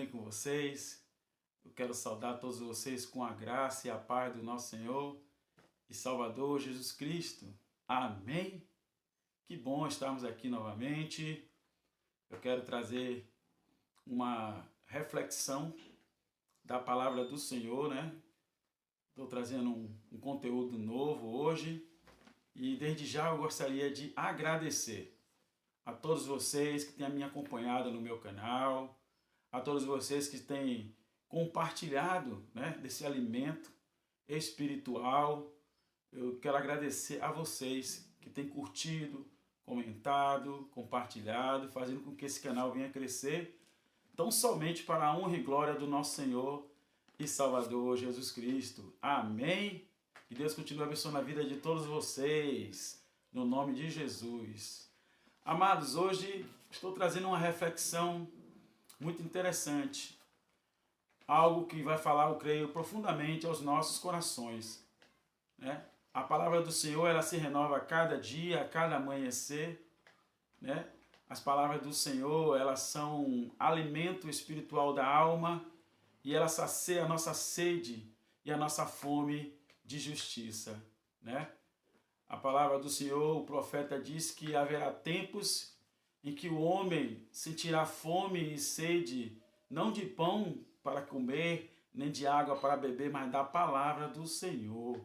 bem com vocês? Eu quero saudar todos vocês com a graça e a paz do nosso Senhor e Salvador Jesus Cristo. Amém? Que bom estarmos aqui novamente. Eu quero trazer uma reflexão da palavra do Senhor, né? Estou trazendo um conteúdo novo hoje e desde já eu gostaria de agradecer a todos vocês que têm me acompanhado no meu canal, a todos vocês que têm compartilhado, né, desse alimento espiritual. Eu quero agradecer a vocês que têm curtido, comentado, compartilhado, fazendo com que esse canal venha crescer, tão somente para a honra e glória do nosso Senhor e Salvador Jesus Cristo. Amém? Que Deus continue abençoando a vida de todos vocês, no nome de Jesus. Amados, hoje estou trazendo uma reflexão muito interessante. Algo que vai falar, eu creio, profundamente aos nossos corações, né? A palavra do Senhor, ela se renova a cada dia, a cada amanhecer, né? As palavras do Senhor, elas são alimento espiritual da alma e ela sacia a nossa sede e a nossa fome de justiça, né? A palavra do Senhor, o profeta diz que haverá tempos em que o homem sentirá fome e sede, não de pão para comer, nem de água para beber, mas da palavra do Senhor.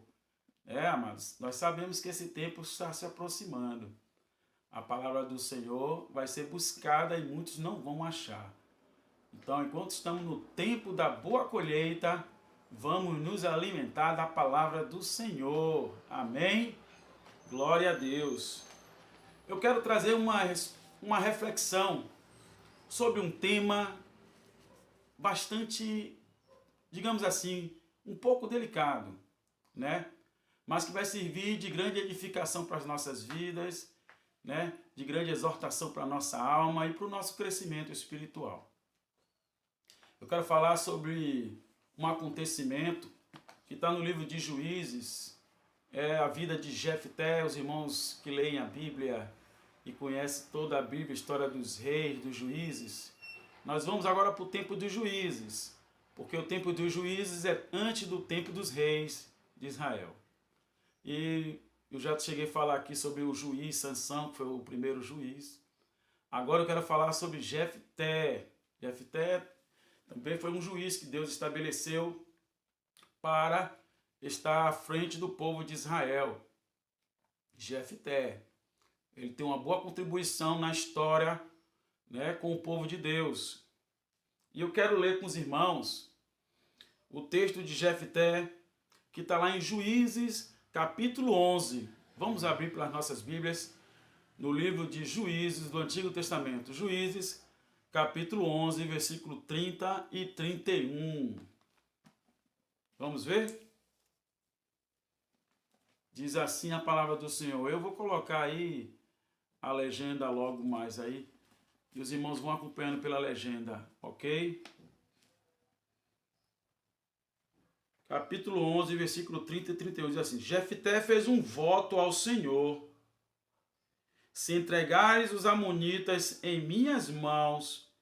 Amados, nós sabemos que esse tempo está se aproximando. A palavra do Senhor vai ser buscada e muitos não vão achar. Então, enquanto estamos no tempo da boa colheita, vamos nos alimentar da palavra do Senhor. Amém? Glória a Deus. Eu quero trazer uma reflexão sobre um tema bastante, digamos assim, um pouco delicado, né? Mas que vai servir de grande edificação para as nossas vidas, né? De grande exortação para a nossa alma e para o nosso crescimento espiritual. Eu quero falar sobre um acontecimento que está no livro de Juízes. É a vida de Jefté. Os irmãos que leem a Bíblia e conhecem toda a Bíblia, a história dos reis, dos juízes. Nós vamos agora para o tempo dos juízes, porque o tempo dos juízes é antes do tempo dos reis de Israel. E eu já cheguei a falar aqui sobre o juiz Sansão, que foi o primeiro juiz. Agora eu quero falar sobre Jefté. Jefté também foi um juiz que Deus estabeleceu para estar à frente do povo de Israel. Jefté, ele tem uma boa contribuição na história, né, com o povo de Deus. E eu quero ler com os irmãos o texto de Jefté, que está lá em Juízes, capítulo 11. Vamos abrir pelas nossas Bíblias no livro de Juízes do Antigo Testamento. Juízes, capítulo 11, versículo 30 e 31. Vamos ver? Diz assim a palavra do Senhor. Eu vou colocar aí a legenda logo mais aí, e os irmãos vão acompanhando pela legenda, ok? Capítulo 11, versículo 30 e 31, diz assim: Jefté fez um voto ao Senhor: se entregares os amonitas em minhas mãos,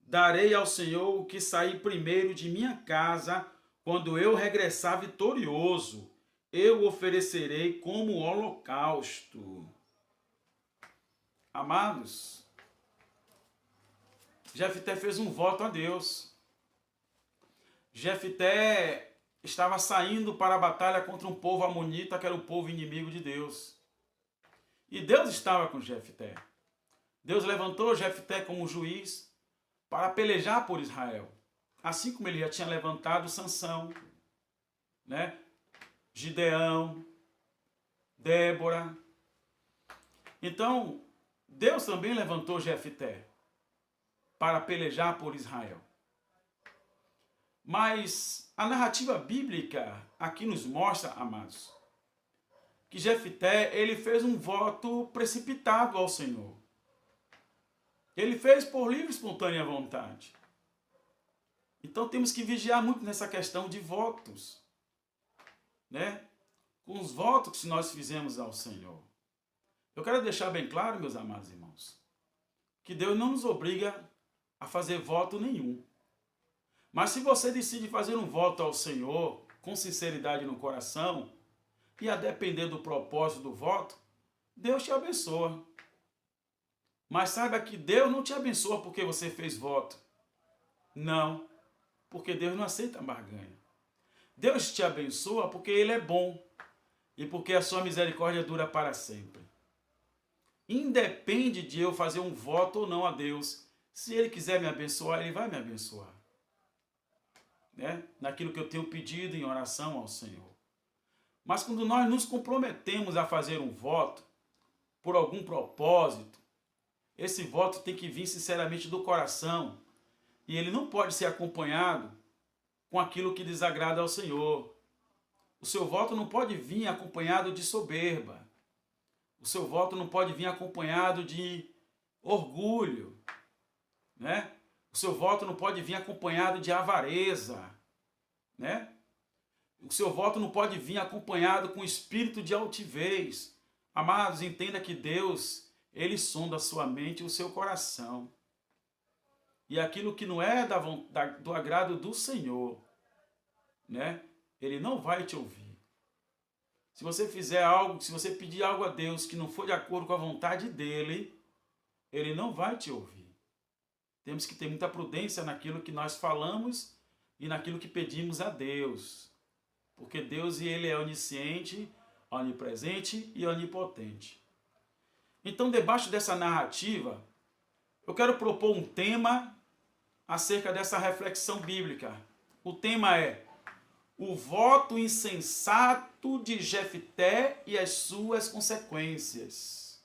darei ao Senhor o que sair primeiro de minha casa, quando eu regressar vitorioso, eu oferecerei como holocausto. Amados, Jefté fez um voto a Deus. Jefté estava saindo para a batalha contra um povo amonita, que era o povo inimigo de Deus. E Deus estava com Jefté. Deus levantou Jefté como juiz para pelejar por Israel. Assim como ele já tinha levantado Sansão, né? Gideão, Débora. Então, Deus também levantou Jefté para pelejar por Israel. Mas a narrativa bíblica aqui nos mostra, amados, que Jefté, ele fez um voto precipitado ao Senhor. Ele fez por livre e espontânea vontade. Então temos que vigiar muito nessa questão de votos, né? Com os votos que nós fizemos ao Senhor. Eu quero deixar bem claro, meus amados irmãos, que Deus não nos obriga a fazer voto nenhum. Mas se você decide fazer um voto ao Senhor, com sinceridade no coração, e a depender do propósito do voto, Deus te abençoa. Mas saiba que Deus não te abençoa porque você fez voto. Não, porque Deus não aceita barganha. Deus te abençoa porque Ele é bom e porque a sua misericórdia dura para sempre. Independe de eu fazer um voto ou não a Deus. Se Ele quiser me abençoar, Ele vai me abençoar. Né? Naquilo que eu tenho pedido em oração ao Senhor. Mas quando nós nos comprometemos a fazer um voto, por algum propósito, esse voto tem que vir sinceramente do coração. E ele não pode ser acompanhado com aquilo que desagrada ao Senhor. O seu voto não pode vir acompanhado de soberba. O seu voto não pode vir acompanhado de orgulho. Né? O seu voto não pode vir acompanhado de avareza. Né? O seu voto não pode vir acompanhado com espírito de altivez. Amados, entenda que Deus, Ele sonda a sua mente e o seu coração. E aquilo que não é do agrado do Senhor, né? Ele não vai te ouvir. Se você fizer algo, se você pedir algo a Deus que não for de acordo com a vontade dEle, Ele não vai te ouvir. Temos que ter muita prudência naquilo que nós falamos e naquilo que pedimos a Deus. Porque Deus, Ele é onisciente, onipresente e onipotente. Então, debaixo dessa narrativa, eu quero propor um tema acerca dessa reflexão bíblica. O tema é o voto insensato de Jefté e as suas consequências.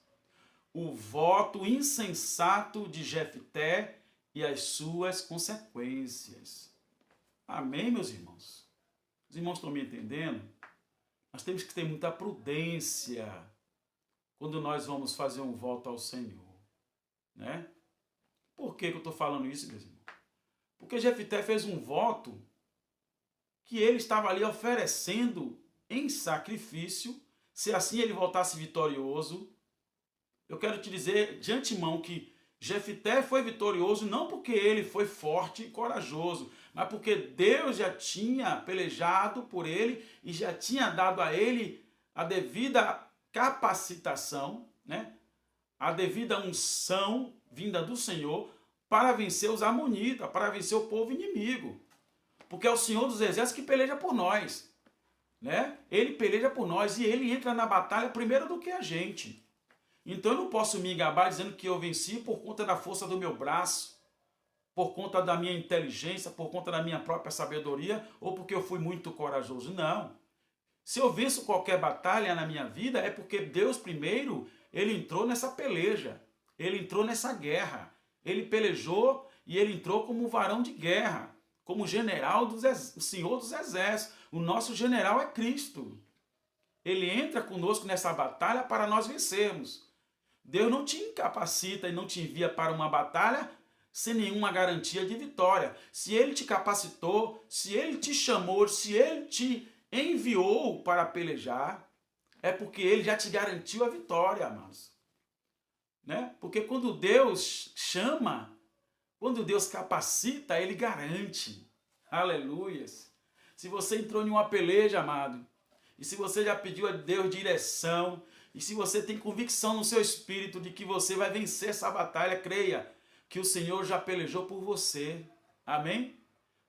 O voto insensato de Jefté e as suas consequências. Amém, meus irmãos? Os irmãos estão me entendendo? Nós temos que ter muita prudência quando nós vamos fazer um voto ao Senhor. Né? Por que eu estou falando isso, meus irmãos? Porque Jefté fez um voto que ele estava ali oferecendo em sacrifício, se assim ele voltasse vitorioso. Eu quero te dizer de antemão que Jefté foi vitorioso não porque ele foi forte e corajoso, mas porque Deus já tinha pelejado por ele e já tinha dado a ele a devida capacitação, né? A devida unção vinda do Senhor para vencer os amonitas, para vencer o povo inimigo. Porque é o Senhor dos Exércitos que peleja por nós. Né? Ele peleja por nós e ele entra na batalha primeiro do que a gente. Então eu não posso me gabar dizendo que eu venci por conta da força do meu braço, por conta da minha inteligência, por conta da minha própria sabedoria, ou porque eu fui muito corajoso. Não. Se eu venço qualquer batalha na minha vida, é porque Deus primeiro, Ele entrou nessa peleja. Ele entrou nessa guerra. Ele pelejou e ele entrou como varão de guerra, como general o Senhor dos Exércitos. O nosso general é Cristo. Ele entra conosco nessa batalha para nós vencermos. Deus não te incapacita e não te envia para uma batalha sem nenhuma garantia de vitória. Se Ele te capacitou, se Ele te chamou, se Ele te enviou para pelejar, é porque Ele já te garantiu a vitória, amados. Né? Porque quando Deus chama, quando Deus capacita, Ele garante. Aleluias. Se você entrou em uma peleja, amado, e se você já pediu a Deus direção, e se você tem convicção no seu espírito de que você vai vencer essa batalha, creia que o Senhor já pelejou por você. Amém?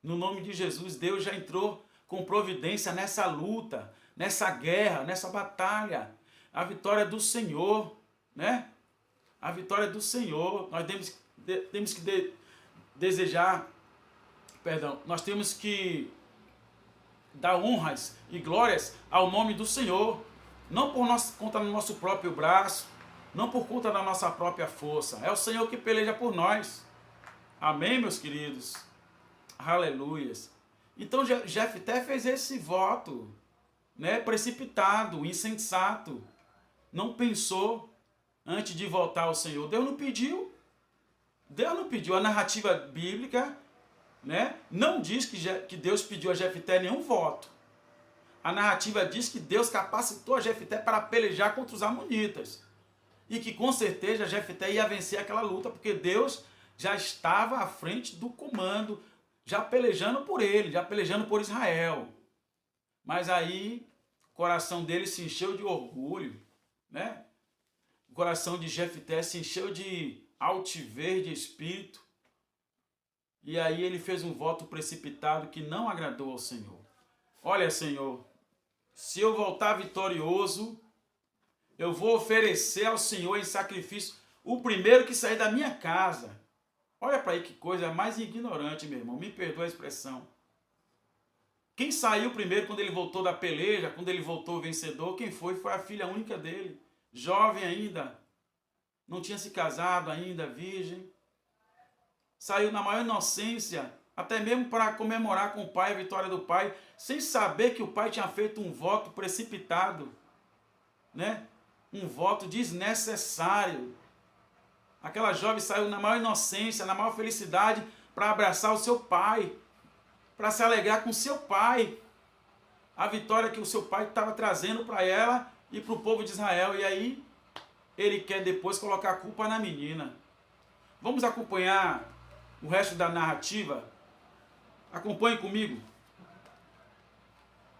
No nome de Jesus, Deus já entrou com providência nessa luta, nessa guerra, nessa batalha. A vitória é do Senhor, né? A vitória é do Senhor. Nós temos que desejar, nós temos que dar honras e glórias ao nome do Senhor, não por conta do nosso próprio braço, não por conta da nossa própria força. É o Senhor que peleja por nós. Amém, meus queridos? Aleluias. Então Jefté fez esse voto, né, precipitado, insensato. Não pensou antes de voltar ao Senhor. Deus não pediu. Deus não pediu. A narrativa bíblica, né, não diz que Deus pediu a Jefté nenhum voto. A narrativa diz que Deus capacitou a Jefté para pelejar contra os amonitas. E que com certeza Jefté ia vencer aquela luta, porque Deus já estava à frente do comando, já pelejando por ele, já pelejando por Israel. Mas aí o coração dele se encheu de orgulho, né? O coração de Jefté se encheu de altivez de espírito. E aí ele fez um voto precipitado que não agradou ao Senhor. Olha, Senhor, se eu voltar vitorioso, eu vou oferecer ao Senhor em sacrifício o primeiro que sair da minha casa. Olha para aí que coisa mais ignorante, meu irmão. Me perdoa a expressão. Quem saiu primeiro quando ele voltou da peleja, quando ele voltou vencedor, quem foi? Foi a filha única dele. Jovem ainda. Não tinha se casado ainda, virgem. Saiu na maior inocência, até mesmo para comemorar com o pai a vitória do pai, sem saber que o pai tinha feito um voto precipitado, né? Um voto desnecessário. Aquela jovem saiu na maior inocência, na maior felicidade, para abraçar o seu pai, para se alegrar com seu pai. A vitória que o seu pai estava trazendo para ela e para o povo de Israel. E aí, ele quer depois colocar a culpa na menina. Vamos acompanhar o resto da narrativa? Acompanhe comigo.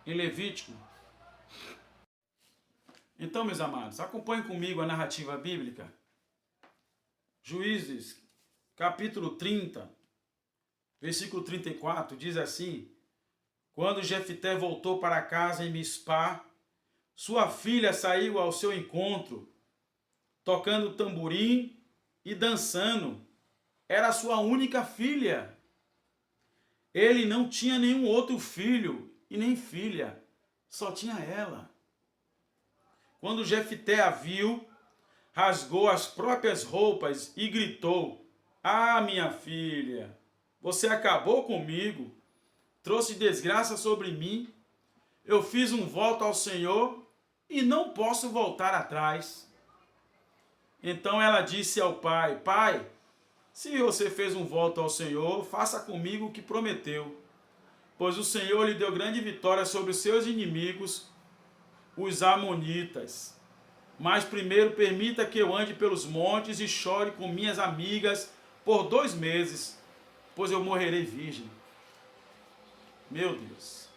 Em Levítico. Então, meus amados, acompanhem comigo a narrativa bíblica. Juízes, capítulo 30, versículo 34, diz assim: quando Jefté voltou para casa em Mispá, sua filha saiu ao seu encontro, tocando tamborim e dançando. Era sua única filha. Ele não tinha nenhum outro filho e nem filha, só tinha ela. Quando Jefté a viu, rasgou as próprias roupas e gritou: ah, minha filha, você acabou comigo, trouxe desgraça sobre mim. Eu fiz um voto ao Senhor e não posso voltar atrás. Então ela disse ao pai: pai, se você fez um voto ao Senhor, faça comigo o que prometeu, pois o Senhor lhe deu grande vitória sobre os seus inimigos, os amonitas. Mas primeiro permita que eu ande pelos montes e chore com minhas amigas por 2 meses, pois eu morrerei virgem. Meu Deus.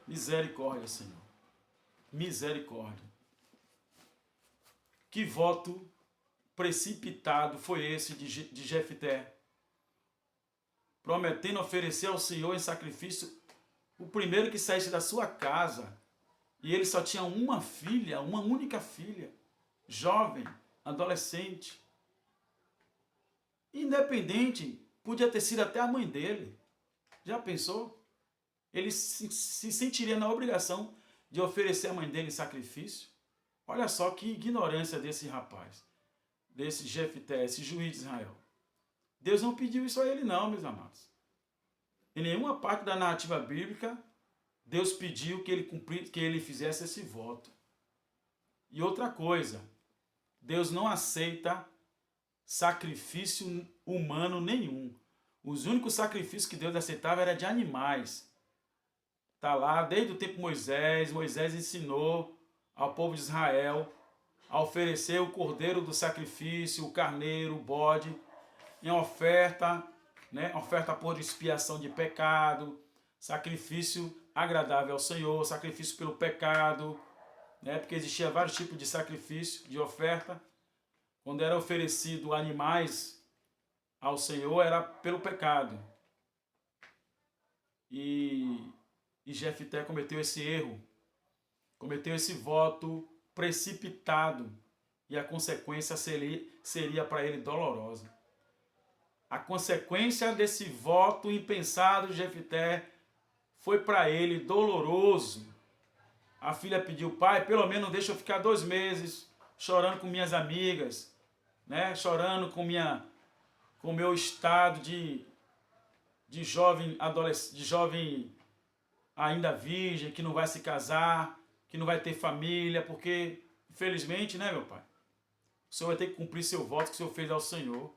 Misericórdia, Senhor. Misericórdia. Que voto precipitado foi esse de Jefté? Prometendo oferecer ao Senhor em sacrifício o primeiro que saísse da sua casa. E ele só tinha uma filha, uma única filha, jovem, adolescente. Independente, podia ter sido até a mãe dele. Já pensou? Ele se sentiria na obrigação de oferecer a mãe dele em sacrifício? Olha só que ignorância desse rapaz, desse Jefté, esse juiz de Israel. Deus não pediu isso a ele não, meus amados. Em nenhuma parte da narrativa bíblica, Deus pediu que ele fizesse esse voto. E outra coisa, Deus não aceita sacrifício humano nenhum. Os únicos sacrifícios que Deus aceitava eram de animais. Está lá desde o tempo de Moisés. Moisés ensinou ao povo de Israel a oferecer o cordeiro do sacrifício, o carneiro, o bode, em oferta, né? Oferta por expiação de pecado, sacrifício agradável ao Senhor, sacrifício pelo pecado, né? Porque existia vários tipos de sacrifício, de oferta. Quando era oferecido animais ao Senhor, era pelo pecado. E Jefté cometeu esse erro, cometeu esse voto precipitado, e a consequência seria para ele dolorosa. A consequência desse voto impensado de Jefté foi para ele doloroso. A filha pediu: pai, pelo menos deixa eu ficar 2 meses chorando com minhas amigas, né? Chorando com meu estado de jovem ainda virgem, que não vai se casar, que não vai ter família, porque, infelizmente, né, meu pai, o senhor vai ter que cumprir seu voto que o senhor fez ao Senhor.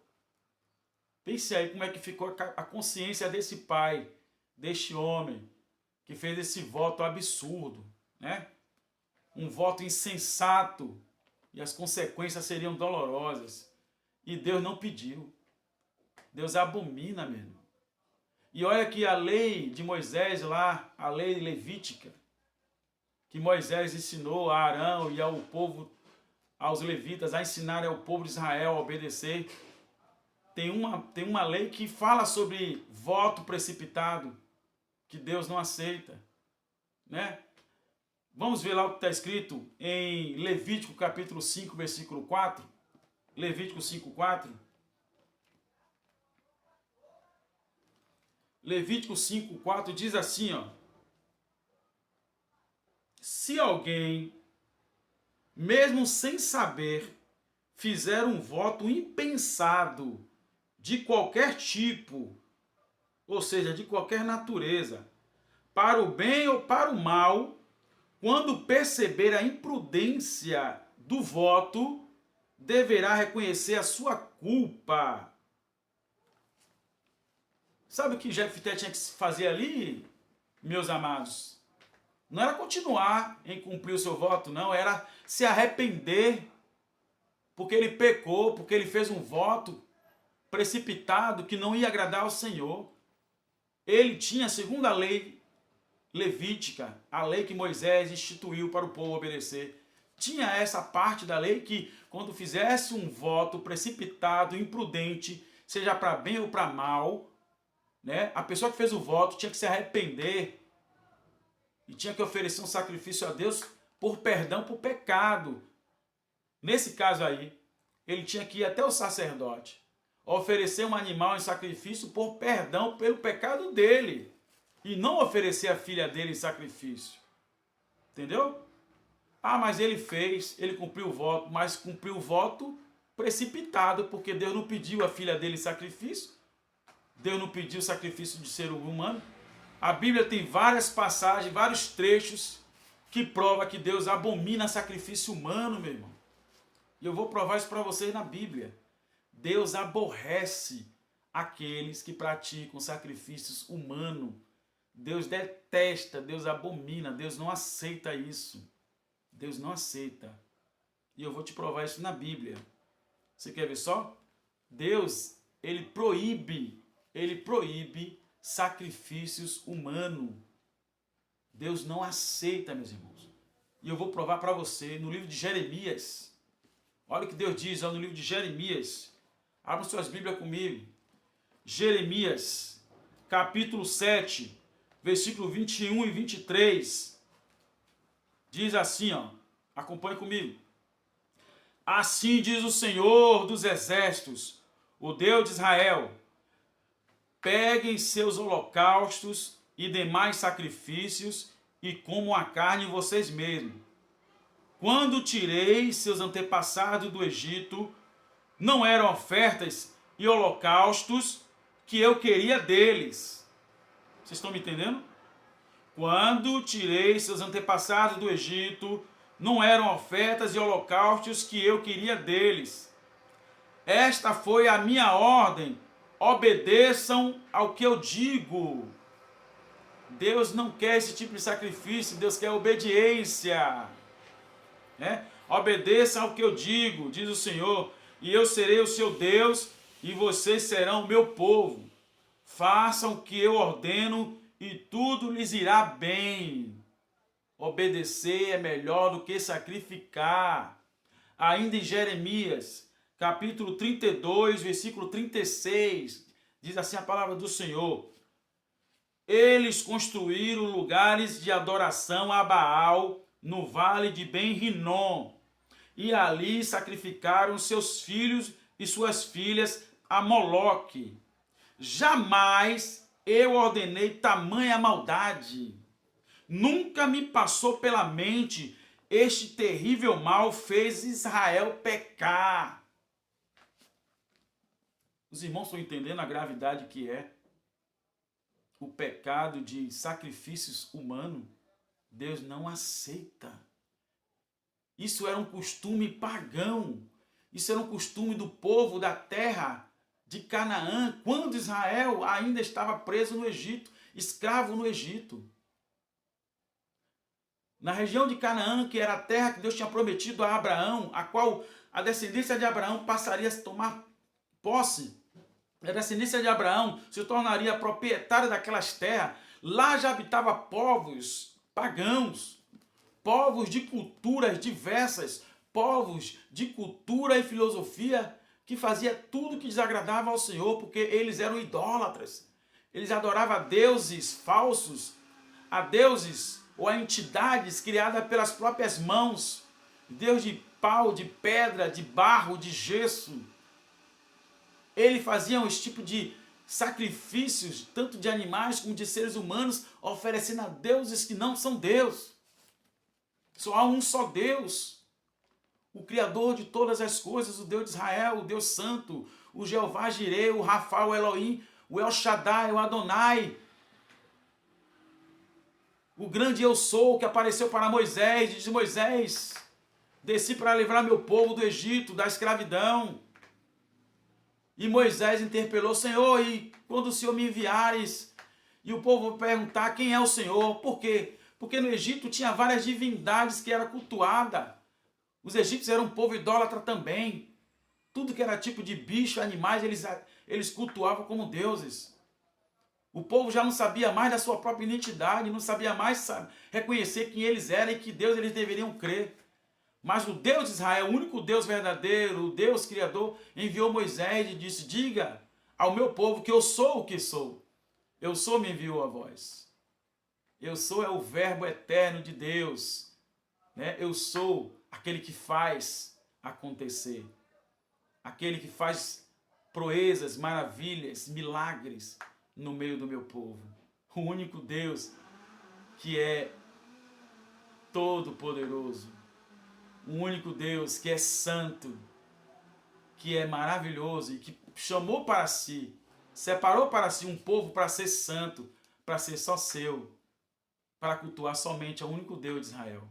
Pense aí como é que ficou a consciência desse pai, deste homem, que fez esse voto absurdo, né? Um voto insensato, e as consequências seriam dolorosas. E Deus não pediu. Deus abomina, meu irmão. E olha que a lei de Moisés lá, a lei levítica, que Moisés ensinou a Arão e ao povo, aos levitas, a ensinar ao povo de Israel a obedecer, tem uma lei que fala sobre voto precipitado, que Deus não aceita, né? Vamos ver lá o que está escrito em Levítico capítulo 5, versículo 4. Levítico 5, 4. Levítico 5, 4 diz assim, ó. Se alguém, mesmo sem saber, fizer um voto impensado de qualquer tipo, ou seja, de qualquer natureza, para o bem ou para o mal, quando perceber a imprudência do voto, deverá reconhecer a sua culpa. Sabe o que Jefté tinha que fazer ali, meus amados? Não era continuar em cumprir o seu voto, não. Era se arrepender, porque ele pecou, porque ele fez um voto precipitado que não ia agradar ao Senhor. Ele tinha, segundo a lei levítica, a lei que Moisés instituiu para o povo obedecer, tinha essa parte da lei que, quando fizesse um voto precipitado, imprudente, seja para bem ou para mal, né, a pessoa que fez o voto tinha que se arrepender e tinha que oferecer um sacrifício a Deus por perdão por pecado. Nesse caso aí, ele tinha que ir até o sacerdote, oferecer um animal em sacrifício por perdão pelo pecado dele, e não oferecer a filha dele em sacrifício. Entendeu? Ah, mas ele fez, ele cumpriu o voto, mas cumpriu o voto precipitado, porque Deus não pediu a filha dele em sacrifício. Deus não pediu o sacrifício de ser humano. A Bíblia tem várias passagens, vários trechos que provam que Deus abomina sacrifício humano, meu irmão. E eu vou provar isso para vocês na Bíblia. Deus aborrece aqueles que praticam sacrifícios humanos. Deus detesta, Deus abomina, Deus não aceita isso. Deus não aceita. E eu vou te provar isso na Bíblia. Você quer ver só? Deus, ele proíbe sacrifícios humanos. Deus não aceita, meus irmãos. E eu vou provar para você no livro de Jeremias. Olha o que Deus diz no livro de Jeremias. Abra suas Bíblias comigo. Jeremias, capítulo 7, versículo 21 e 23. Diz assim, ó. Acompanhe comigo. Assim diz o Senhor dos Exércitos, o Deus de Israel: peguem seus holocaustos e demais sacrifícios e comam a carne vocês mesmos. Quando tirei seus antepassados do Egito, não eram ofertas e holocaustos que eu queria deles. Vocês estão me entendendo? Quando tirei seus antepassados do Egito, não eram ofertas e holocaustos que eu queria deles. Esta foi a minha ordem. Obedeçam ao que eu digo. Deus não quer esse tipo de sacrifício, Deus quer obediência. Né? Obedeçam ao que eu digo, diz o Senhor, e eu serei o seu Deus, e vocês serão o meu povo. Façam o que eu ordeno, e tudo lhes irá bem. Obedecer é melhor do que sacrificar. Ainda em Jeremias, capítulo 32, versículo 36, diz assim a palavra do Senhor: eles construíram lugares de adoração a Baal no vale de Ben-Rinom, e ali sacrificaram seus filhos e suas filhas a Moloque. Jamais eu ordenei tamanha maldade. Nunca me passou pela mente este terrível mal fez Israel pecar. Os irmãos estão entendendo a gravidade que é o pecado de sacrifícios humanos? Deus não aceita. Isso era um costume pagão. Isso era um costume do povo da terra de Canaã, quando Israel ainda estava preso no Egito, escravo no Egito. Na região de Canaã, que era a terra que Deus tinha prometido a Abraão, a qual a descendência de Abraão passaria a tomar posse, a descendência de Abraão se tornaria proprietária daquelas terras. Lá já habitava povos pagãos, povos de culturas diversas, povos de cultura e filosofia que fazia tudo que desagradava ao Senhor, porque eles eram idólatras. Eles adoravam a deuses falsos, a deuses ou a entidades criadas pelas próprias mãos, Deus de pau, de pedra, de barro, de gesso. Eles faziam esse tipo de sacrifícios, tanto de animais como de seres humanos, oferecendo a deuses que não são Deus. Só há um só Deus, o Criador de todas as coisas, o Deus de Israel, o Deus Santo, o Jeová Jireh, o Rafa, o Elohim, o El Shaddai, o Adonai, o grande eu sou que apareceu para Moisés, e diz: Moisés, desci para livrar meu povo do Egito, da escravidão. E Moisés interpelou: Senhor, e quando o Senhor me enviares? E o povo vai perguntar: quem é o Senhor? Por quê? Porque no Egito tinha várias divindades que eram cultuadas. Os egípcios eram um povo idólatra também. Tudo que era tipo de bicho, animais, eles cultuavam como deuses. O povo já não sabia mais da sua própria identidade, não sabia mais reconhecer quem eles eram e que Deus eles deveriam crer. Mas o Deus de Israel, o único Deus verdadeiro, o Deus Criador, enviou Moisés e disse: diga ao meu povo que eu sou o que sou. Eu sou, me enviou a voz. Eu sou é o verbo eterno de Deus. Né? Eu sou aquele que faz acontecer. Aquele que faz proezas, maravilhas, milagres no meio do meu povo. O único Deus que é todo-poderoso. O único Deus que é santo, que é maravilhoso e que chamou para si, separou para si um povo para ser santo, para ser só seu, para cultuar somente ao único Deus de Israel.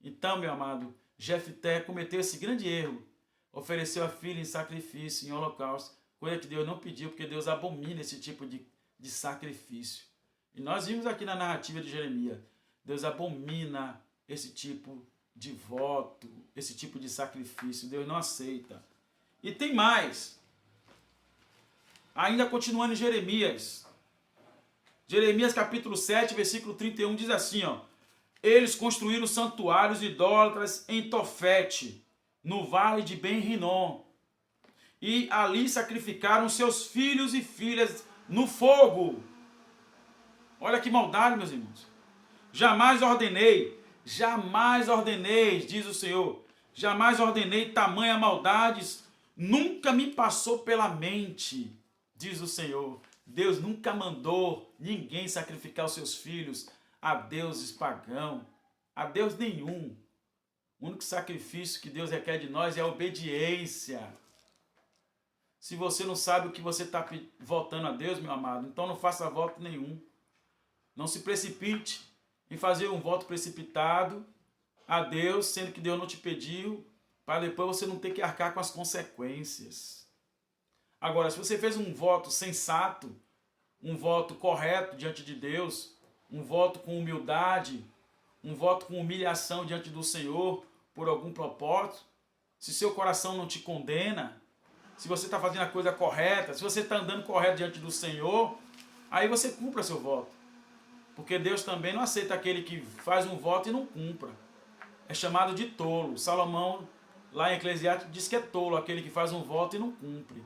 Então, meu amado, Jefté cometeu esse grande erro. Ofereceu a filha em sacrifício, em holocausto, coisa que Deus não pediu, porque Deus abomina esse tipo de sacrifício. E nós vimos aqui na narrativa de Jeremias, Deus abomina esse tipo de voto, esse tipo de sacrifício. Deus não aceita. E tem mais. Ainda continuando em Jeremias. Jeremias capítulo 7, versículo 31 diz assim, ó: eles construíram santuários idólatras em Tofete, no vale de Ben-Rinom, e ali sacrificaram seus filhos e filhas no fogo. Olha que maldade, meus irmãos. Jamais ordenei, diz o Senhor, jamais ordenei tamanha maldades, nunca me passou pela mente, diz o Senhor. Deus nunca mandou ninguém sacrificar os seus filhos a deuses pagãos, a Deus nenhum. O único sacrifício que Deus requer de nós é a obediência. Se você não sabe o que você está votando a Deus, meu amado, então não faça voto nenhum. Não se precipite em fazer um voto precipitado a Deus, sendo que Deus não te pediu, para depois você não ter que arcar com as consequências. Agora, se você fez um voto sensato, um voto correto diante de Deus, um voto com humildade, um voto com humilhação diante do Senhor, por algum propósito, se seu coração não te condena, se você está fazendo a coisa correta, se você está andando correto diante do Senhor, aí você cumpra seu voto. Porque Deus também não aceita aquele que faz um voto e não cumpra. É chamado de tolo. Salomão, lá em Eclesiastes, diz que é tolo aquele que faz um voto e não cumpre.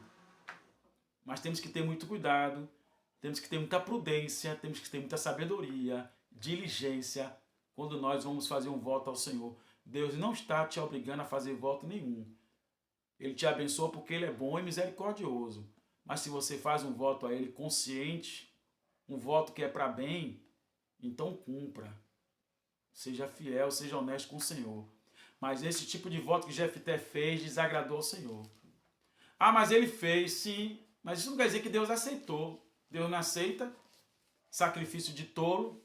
Mas temos que ter muito cuidado, temos que ter muita prudência, temos que ter muita sabedoria, diligência, quando nós vamos fazer um voto ao Senhor. Deus não está te obrigando a fazer voto nenhum. Ele te abençoa porque Ele é bom e misericordioso. Mas se você faz um voto a Ele consciente, um voto que é para bem, então cumpra. Seja fiel, seja honesto com o Senhor. Mas esse tipo de voto que Jefté fez desagradou ao Senhor. Ah, mas ele fez, sim. Mas isso não quer dizer que Deus aceitou. Deus não aceita sacrifício de tolo,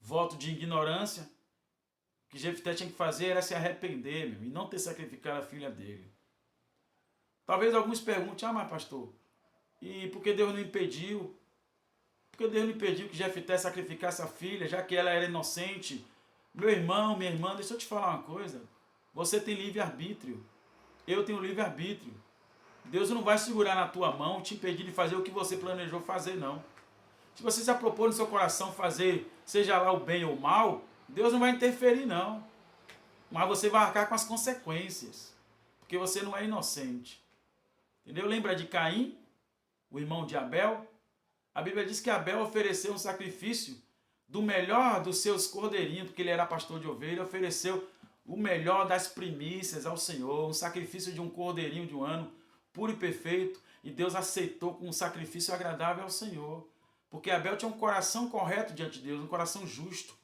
voto de ignorância. O que Jefté tinha que fazer era se arrepender, meu, e não ter sacrificado a filha dele. Talvez alguns perguntem: ah, mas pastor, e por que Deus não impediu? Por que Deus não impediu que Jefté sacrificasse a filha, já que ela era inocente? Meu irmão, minha irmã, deixa eu te falar uma coisa. Você tem livre-arbítrio. Eu tenho livre-arbítrio. Deus não vai segurar na tua mão e te impedir de fazer o que você planejou fazer, não. Se você já propôs no seu coração fazer, seja lá o bem ou o mal, Deus não vai interferir, não. Mas você vai arcar com as consequências, porque você não é inocente. Entendeu? Lembra de Caim, o irmão de Abel? A Bíblia diz que Abel ofereceu um sacrifício do melhor dos seus cordeirinhos, porque ele era pastor de ovelha, ofereceu o melhor das primícias ao Senhor, um sacrifício de um cordeirinho de um ano, puro e perfeito, e Deus aceitou com um sacrifício agradável ao Senhor. Porque Abel tinha um coração correto diante de Deus, um coração justo,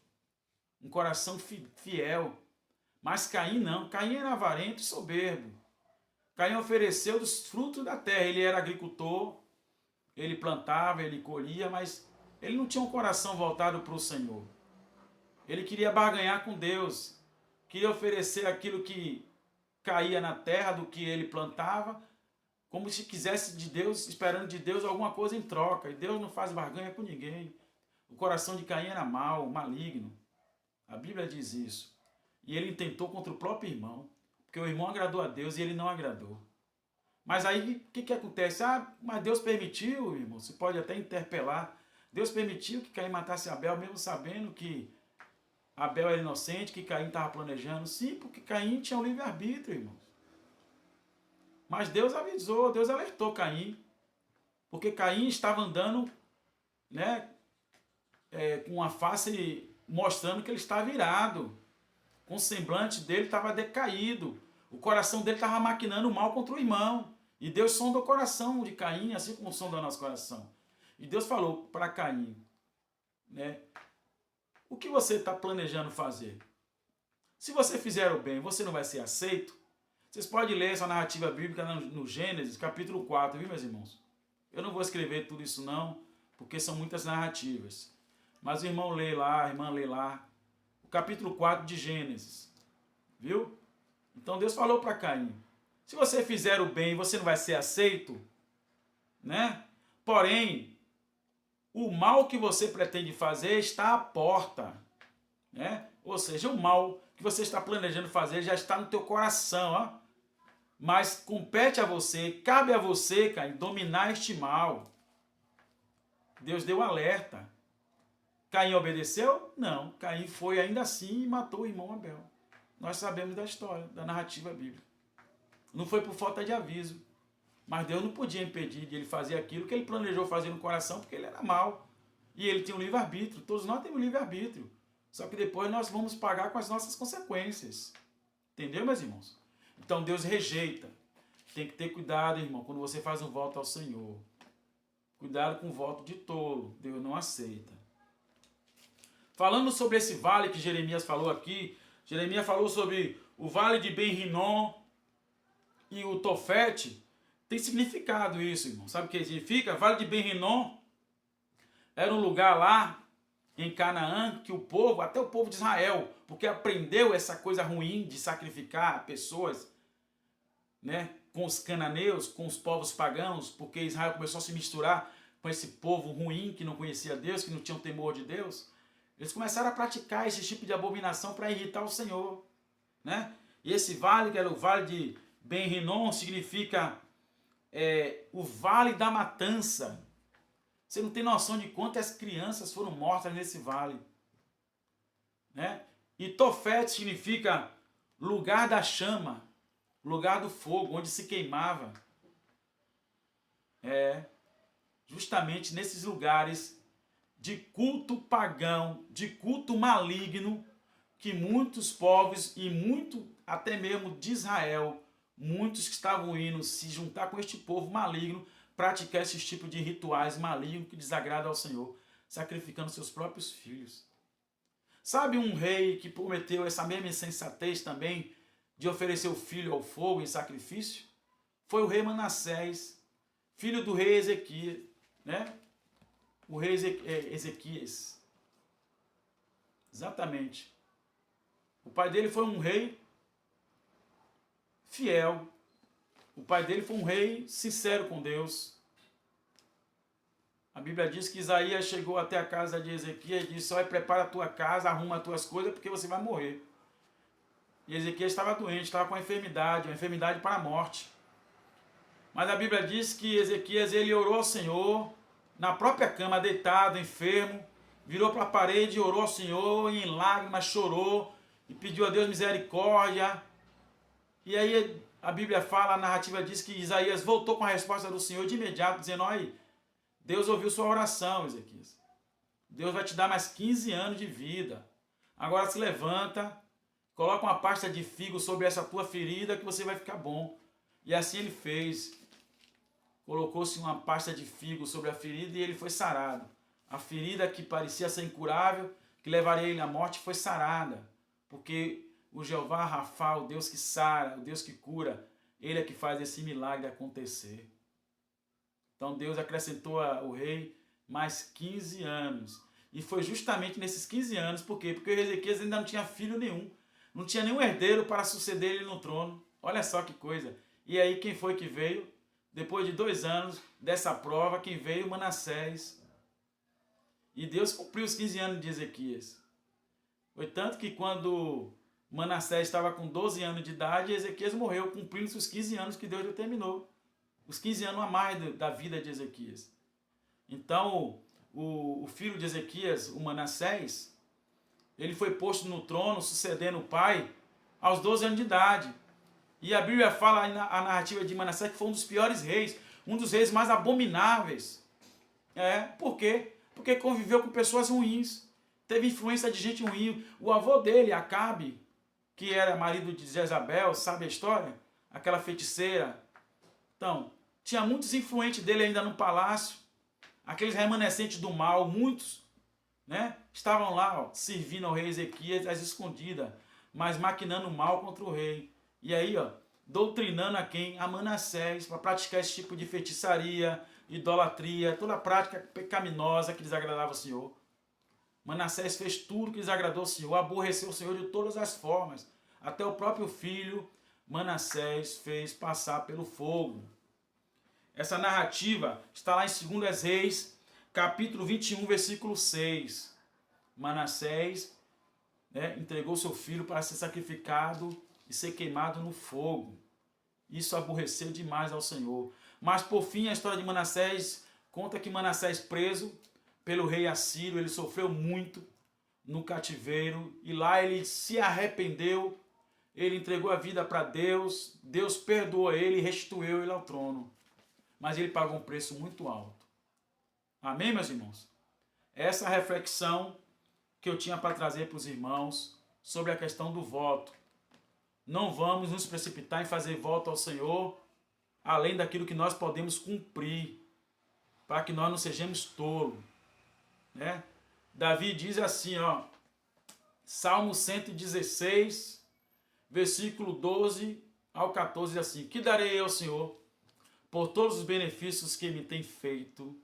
um coração fiel. Mas Caim não, Caim era avarento e soberbo. Caim ofereceu dos frutos da terra, ele era agricultor, ele plantava, ele colhia, mas ele não tinha um coração voltado para o Senhor. Ele queria barganhar com Deus, queria oferecer aquilo que caía na terra do que ele plantava, como se quisesse de Deus, esperando de Deus alguma coisa em troca. E Deus não faz barganha com ninguém. O coração de Caim era mau, maligno. A Bíblia diz isso. E ele intentou contra o próprio irmão, porque o irmão agradou a Deus e ele não agradou. Mas aí, o que acontece? Ah, mas Deus permitiu, irmão, você pode até interpelar. Deus permitiu que Caim matasse Abel, mesmo sabendo que Abel era inocente, que Caim estava planejando. Sim, porque Caim tinha um livre-arbítrio, irmão. Mas Deus avisou, Deus alertou Caim, porque Caim estava andando, né, com a face mostrando que ele estava irado, com o semblante dele estava decaído, o coração dele estava maquinando o mal contra o irmão. E Deus sonda o coração de Caim, assim como sonda o nosso coração. E Deus falou para Caim, né, o que você está planejando fazer? Se você fizer o bem, você não vai ser aceito? Vocês podem ler essa narrativa bíblica no Gênesis, capítulo 4, viu, meus irmãos? Eu não vou escrever tudo isso não, porque são muitas narrativas. Mas o irmão lê lá, a irmã lê lá, o capítulo 4 de Gênesis, viu? Então Deus falou para Caim, se você fizer o bem, você não vai ser aceito, né? Porém, o mal que você pretende fazer está à porta, né? Ou seja, o mal que você está planejando fazer já está no teu coração, ó. Mas compete a você, cabe a você, Caim, dominar este mal. Deus deu alerta. Caim obedeceu? Não. Caim foi ainda assim e matou o irmão Abel. Nós sabemos da história, da narrativa bíblica. Não foi por falta de aviso. Mas Deus não podia impedir de ele fazer aquilo que ele planejou fazer no coração, porque ele era mau. E ele tinha um livre-arbítrio. Todos nós temos um livre-arbítrio. Só que depois nós vamos pagar com as nossas consequências. Entendeu, meus irmãos? Então Deus rejeita. Tem que ter cuidado, irmão, quando você faz um voto ao Senhor. Cuidado com o voto de tolo. Deus não aceita. Falando sobre esse vale que Jeremias falou aqui, Jeremias falou sobre o vale de Ben-Rinom e o Tofete. Tem significado isso, irmão. Sabe o que significa? Vale de Ben-Rinom era um lugar lá em Canaã que o povo, até o povo de Israel, porque aprendeu essa coisa ruim de sacrificar pessoas, né, com os cananeus, com os povos pagãos, porque Israel começou a se misturar com esse povo ruim que não conhecia Deus, que não tinha o temor de Deus. Eles começaram a praticar esse tipo de abominação para irritar o Senhor, né? E esse vale, que era o vale de Ben-Rinom, significa o vale da matança. Você não tem noção de quantas crianças foram mortas nesse vale, né? E Tofete significa lugar da chama, lugar do fogo, onde se queimava. Justamente nesses lugares de culto pagão, de culto maligno, que muitos povos e muito até mesmo de Israel, muitos que estavam indo se juntar com este povo maligno, praticar esses tipos de rituais malignos que desagradam ao Senhor, sacrificando seus próprios filhos. Sabe um rei que prometeu essa mesma insensatez também de oferecer o filho ao fogo em sacrifício? Foi o rei Manassés, filho do rei Ezequias, né? O rei Ezequias. Exatamente. O pai dele foi um rei fiel. O pai dele foi um rei sincero com Deus. A Bíblia diz que Isaías chegou até a casa de Ezequias e disse: olha, prepara a tua casa, arruma as tuas coisas, porque você vai morrer. E Ezequias estava doente, estava com uma enfermidade para a morte. Mas a Bíblia diz que Ezequias ele orou ao Senhor, na própria cama, deitado, enfermo, virou para a parede, orou ao Senhor, e em lágrimas chorou, e pediu a Deus misericórdia. E aí a Bíblia fala, a narrativa diz que Isaías voltou com a resposta do Senhor de imediato, dizendo: olha, Deus ouviu sua oração, Ezequias. Deus vai te dar mais 15 anos de vida. Agora se levanta, coloca uma pasta de figo sobre essa tua ferida que você vai ficar bom. E assim ele fez. Colocou-se uma pasta de figo sobre a ferida e ele foi sarado. A ferida que parecia ser incurável, que levaria ele à morte, foi sarada. Porque o Jeová Rafa, o Deus que sara, o Deus que cura, ele é que faz esse milagre acontecer. Então Deus acrescentou ao rei mais 15 anos. E foi justamente nesses 15 anos, por quê? Porque Ezequias ainda não tinha filho nenhum. Não tinha nenhum herdeiro para suceder ele no trono. Olha só que coisa. E aí quem foi que veio? Depois de 2 anos dessa prova, quem veio? Manassés. E Deus cumpriu os 15 anos de Ezequias. Foi tanto que quando Manassés estava com 12 anos de idade, Ezequias morreu, cumprindo os 15 anos que Deus determinou. Os 15 anos a mais da vida de Ezequias. Então, o filho de Ezequias, o Manassés, ele foi posto no trono, sucedendo o pai, aos 12 anos de idade. E a Bíblia fala, a narrativa de Manassés, que foi um dos piores reis, um dos reis mais abomináveis. Por quê? Porque conviveu com pessoas ruins, teve influência de gente ruim. O avô dele, Acabe, que era marido de Jezabel, sabe a história? Aquela feiticeira. Então, tinha muitos influentes dele ainda no palácio, aqueles remanescentes do mal, muitos, né? Estavam lá, servindo ao rei Ezequias às escondidas, mas maquinando mal contra o rei. E aí, doutrinando a quem? A Manassés, para praticar esse tipo de feitiçaria, idolatria, toda a prática pecaminosa que desagradava o Senhor. Manassés fez tudo que desagradou o Senhor, aborreceu o Senhor de todas as formas. Até o próprio filho, Manassés, fez passar pelo fogo. Essa narrativa está lá em 2 Reis, capítulo 21, versículo 6. Manassés entregou seu filho para ser sacrificado e ser queimado no fogo. Isso aborreceu demais ao Senhor. Mas por fim, a história de Manassés conta que Manassés, preso pelo rei Assírio, ele sofreu muito no cativeiro e lá ele se arrependeu, ele entregou a vida para Deus, Deus perdoou ele e restituiu ele ao trono. Mas ele pagou um preço muito alto. Amém, meus irmãos? Essa reflexão que eu tinha para trazer para os irmãos sobre a questão do voto. Não vamos nos precipitar em fazer voto ao Senhor além daquilo que nós podemos cumprir, para que nós não sejamos tolos. Davi diz assim, Salmo 116, versículo 12 ao 14, assim: que darei ao Senhor por todos os benefícios que me tem feito,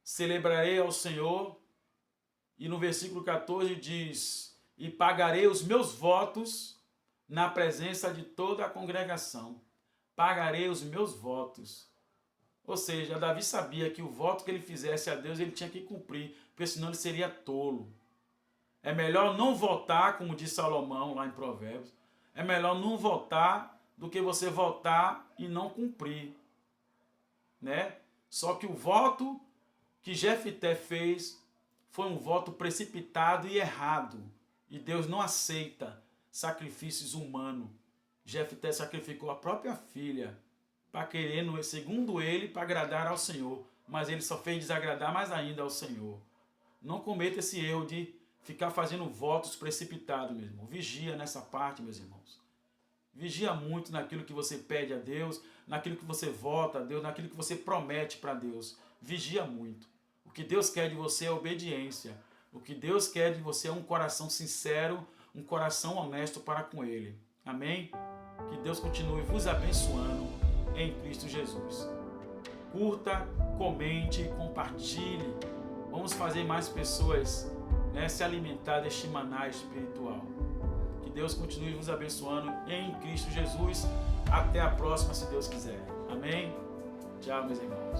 Celebrarei ao Senhor. E no versículo 14 diz: e pagarei os meus votos na presença de toda a congregação. Pagarei os meus votos. Ou seja, Davi sabia que o voto que ele fizesse a Deus, ele tinha que cumprir, porque senão ele seria tolo. É melhor não votar, como diz Salomão lá em Provérbios. É melhor não votar do que você votar e não cumprir. Só que o voto que Jefté fez foi um voto precipitado e errado. E Deus não aceita sacrifícios humanos. Jefté sacrificou a própria filha para querer, segundo ele, para agradar ao Senhor. Mas ele só fez desagradar mais ainda ao Senhor. Não cometa esse erro de ficar fazendo votos precipitados, meu irmão. Vigia nessa parte, meus irmãos. Vigia muito naquilo que você pede a Deus, naquilo que você vota a Deus, naquilo que você promete para Deus. Vigia muito. O que Deus quer de você é obediência. O que Deus quer de você é um coração sincero, um coração honesto para com Ele. Amém? Que Deus continue vos abençoando em Cristo Jesus. Curta, comente, compartilhe. Vamos fazer mais pessoas se alimentar deste maná espiritual. Que Deus continue vos abençoando em Cristo Jesus. Até a próxima, se Deus quiser. Amém? Tchau, meus irmãos.